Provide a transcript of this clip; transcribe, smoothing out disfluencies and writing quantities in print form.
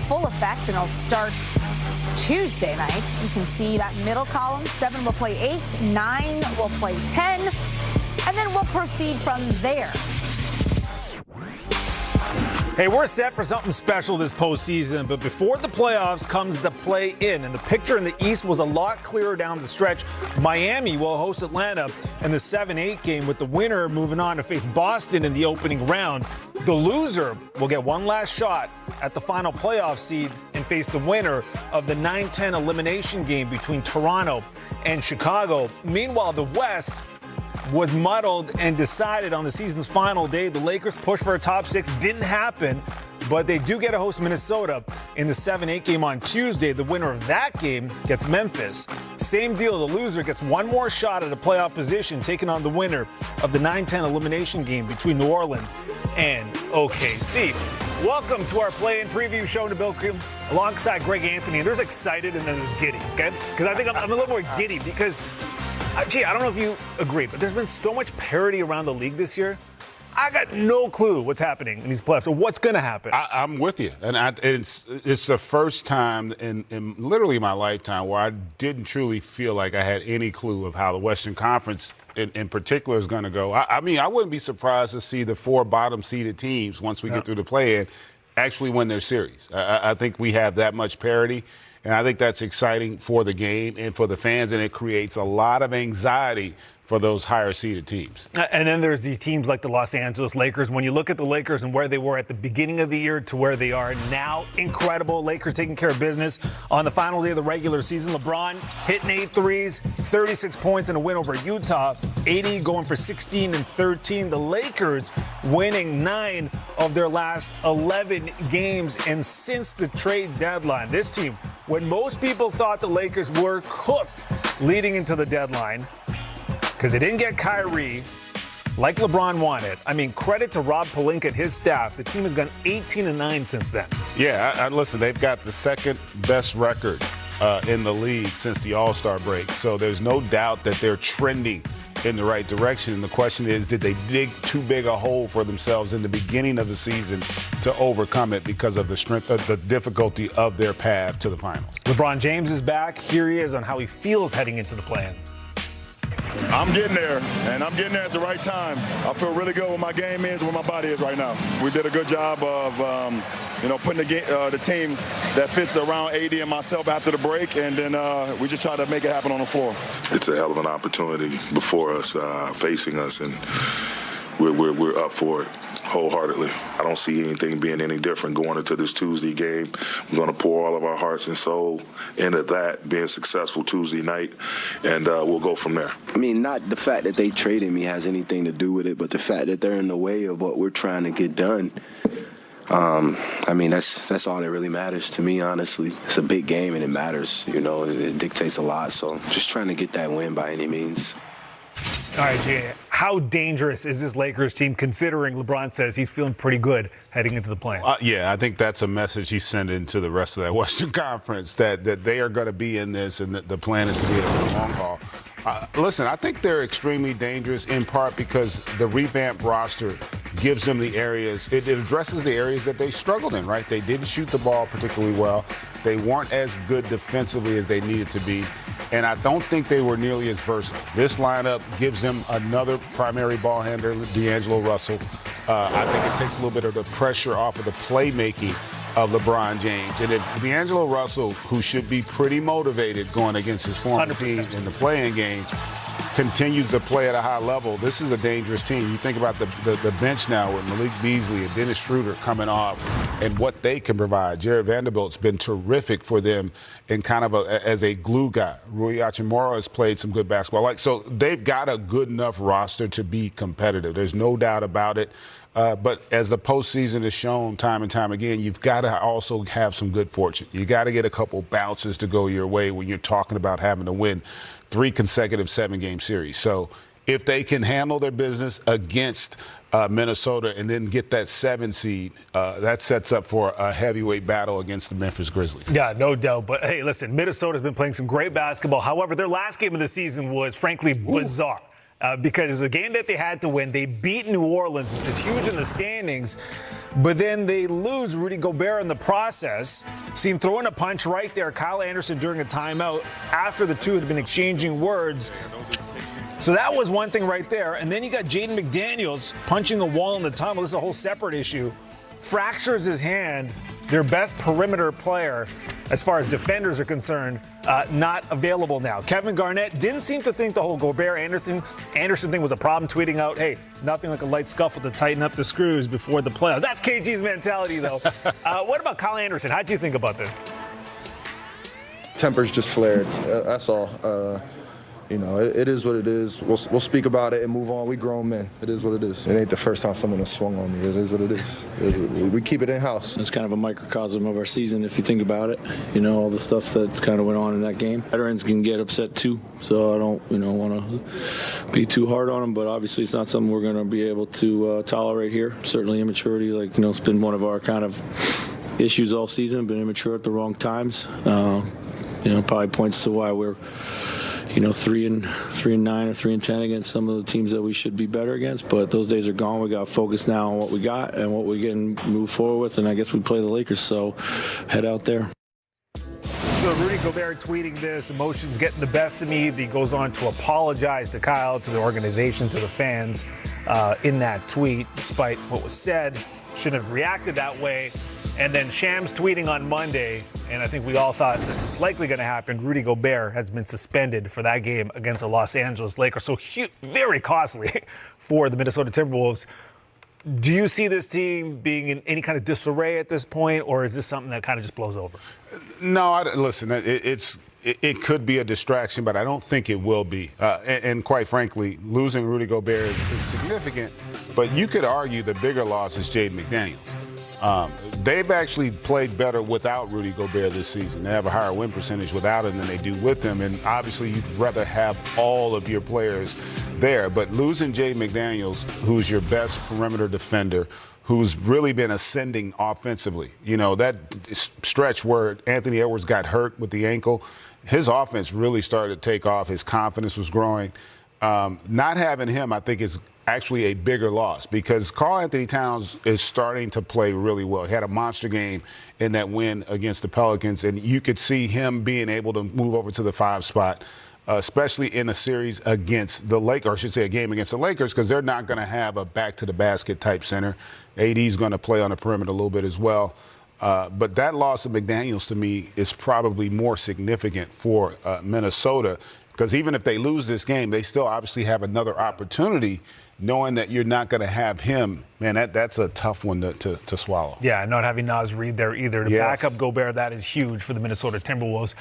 full effect, and they'll start Tuesday night. You can see that middle column. 7 will play 8, 9 will play 10, and then we'll proceed from there. Hey, we're set for something special this postseason, but before the playoffs comes the play-in, and the picture in the East was a lot clearer down the stretch. Miami will host Atlanta in the 7-8 game, with the winner moving on to face Boston in the opening round. The loser will get one last shot at the final playoff seed and face the winner of the 9-10 elimination game between Toronto and Chicago. Meanwhile, the West was muddled and decided on the season's final day. The Lakers push for a top 6 didn't happen, but they do get to host Minnesota in the 7-8 game on Tuesday. The winner of that game gets Memphis. Same deal. The loser gets one more shot at a playoff position, taking on the winner of the 9-10 elimination game between New Orleans and OKC. Welcome to our play-in preview show to Bill Cream alongside Greg Anthony. And there's excited and then there's giddy, okay? Because I think I'm a little more giddy because I don't know if you agree, but there's been so much parity around the league this year. I got no clue what's happening in these playoffs or what's going to happen. I'm with you. And it's the first time in literally my lifetime where I didn't truly feel like I had any clue of how the Western Conference in particular is going to go. I mean, I wouldn't be surprised to see the 4 bottom-seeded teams, once we get through the play-in, actually win their series. I think we have that much parity. And I think that's exciting for the game and for the fans, and it creates a lot of anxiety for those higher-seeded teams. And then there's these teams like the Los Angeles Lakers. When you look at the Lakers and where they were at the beginning of the year to where they are now, incredible. Lakers taking care of business on the final day of the regular season. LeBron hitting 8 threes, 36 points, and a win over Utah. 80 going for 16 and 13. The Lakers winning 9 of their last 11 games. And since the trade deadline, this team, when most people thought the Lakers were cooked leading into the deadline, because they didn't get Kyrie like LeBron wanted. I mean, credit to Rob Pelinka and his staff. The team has gone 18-9 since then. Yeah, listen, they've got the second best record in the league since the All-Star break. So there's no doubt that they're trending in the right direction. And the question is, did they dig too big a hole for themselves in the beginning of the season to overcome it because of the strength of the difficulty of their path to the finals? LeBron James is back. Here he is on how he feels heading into the play-in. I'm getting there, and I'm getting there at the right time. I feel really good where my game is, where my body is right now. We did a good job of, putting the team that fits around AD and myself after the break, and then we just try to make it happen on the floor. It's a hell of an opportunity before us, facing us, and we're up for it wholeheartedly. I don't see anything being any different going into this Tuesday game. We're going to pour all of our hearts and soul into that, being successful Tuesday night, and we'll go from there. I mean, not the fact that they traded me has anything to do with it, but the fact that they're in the way of what we're trying to get done. I mean, that's all that really matters to me, honestly. It's a big game, and it matters. It dictates a lot, so just trying to get that win by any means. All right, Jay, how dangerous is this Lakers team considering LeBron says he's feeling pretty good heading into the play-in? Yeah, I think that's a message he's sending to the rest of that Western Conference, that they are going to be in this and the plan is to be in for the long haul. Listen, I think they're extremely dangerous in part because the revamped roster gives them the areas, it addresses the areas that they struggled in, right? They didn't shoot the ball particularly well. They weren't as good defensively as they needed to be. And I don't think they were nearly as versatile. This lineup gives them another primary ball handler, D'Angelo Russell. I think it takes a little bit of the pressure off of the playmaking of LeBron James. And if D'Angelo Russell, who should be pretty motivated going against his former 100%. team in the play-in game, continues to play at a high level, this is a dangerous team. You think about the bench now with Malik Beasley and Dennis Schroeder coming off and what they can provide. Jared Vanderbilt's been terrific for them in kind of as a glue guy. Rui Hachimura has played some good basketball. So they've got a good enough roster to be competitive. There's no doubt about it. But as the postseason has shown time and time again, you've got to also have some good fortune. You got to get a couple bounces to go your way when you're talking about having to win 3 consecutive 7-game series. So if they can handle their business against Minnesota and then get that 7 seed, that sets up for a heavyweight battle against the Memphis Grizzlies. Yeah, no doubt. But, hey, listen, Minnesota's been playing some great basketball. However, their last game of the season was, frankly, bizarre. because it was a game that they had to win. They beat New Orleans, which is huge in the standings, but then they lose Rudy Gobert in the process. Seen throwing a punch right there, Kyle Anderson during a timeout after the two had been exchanging words. So that was one thing right there. And then you got Jaden McDaniels punching a wall in the tunnel. This is a whole separate issue. Fractures his hand, their best perimeter player, as far as defenders are concerned, not available now. Kevin Garnett didn't seem to think the whole Gobert-Anderson thing was a problem, tweeting out, hey, nothing like a light scuffle to tighten up the screws before the playoffs. That's KG's mentality, though. What about Kyle Anderson? How do you think about this? Tempers just flared. That's all. It is what it is. We'll speak about it and move on. We grown men. It is what it is. It ain't the first time someone has swung on me. It is what it is. We keep it in-house. It's kind of a microcosm of our season if you think about it. All the stuff that's kind of went on in that game. Veterans can get upset too, so I don't, want to be too hard on them, but obviously it's not something we're going to be able to tolerate here. Certainly immaturity, it's been one of our kind of issues all season, been immature at the wrong times. Probably points to why we're 3-9 or 3-10 against some of the teams that we should be better against. But those days are gone. We got to focus now on what we got and what we can move forward with. And I guess we play the Lakers, so head out there. So Rudy Gobert tweeting this, emotions getting the best of me. He goes on to apologize to Kyle, to the organization, to the fans in that tweet, despite what was said. Shouldn't have reacted that way. And then Shams tweeting on Monday, and I think we all thought this was likely going to happen. Rudy Gobert has been suspended for that game against the Los Angeles Lakers. So very costly for the Minnesota Timberwolves. Do you see this team being in any kind of disarray at this point, or is this something that kind of just blows over? No, listen, it could be a distraction, but I don't think it will be. And quite frankly, losing Rudy Gobert is significant, but you could argue the bigger loss is Jaden McDaniels. They've actually played better without Rudy Gobert this season. They have a higher win percentage without him than they do with him, and obviously you'd rather have all of your players there. But losing Jaden McDaniels, who's your best perimeter defender, who's really been ascending offensively, that stretch where Anthony Edwards got hurt with the ankle, his offense really started to take off. His confidence was growing. Not having him, I think, is actually a bigger loss because Karl Anthony Towns is starting to play really well. He had a monster game in that win against the Pelicans, and you could see him being able to move over to the 5 spot, especially in a series against the Lakers, or I should say a game against the Lakers, because they're not going to have a back-to-the-basket type center. AD's going to play on the perimeter a little bit as well. But that loss of McDaniels, to me, is probably more significant for Minnesota, because even if they lose this game, they still obviously have another opportunity, knowing that you're not going to have him. Man, that's a tough one to swallow. Yeah, not having Naz Reid there either. To back up Gobert, that is huge for the Minnesota Timberwolves.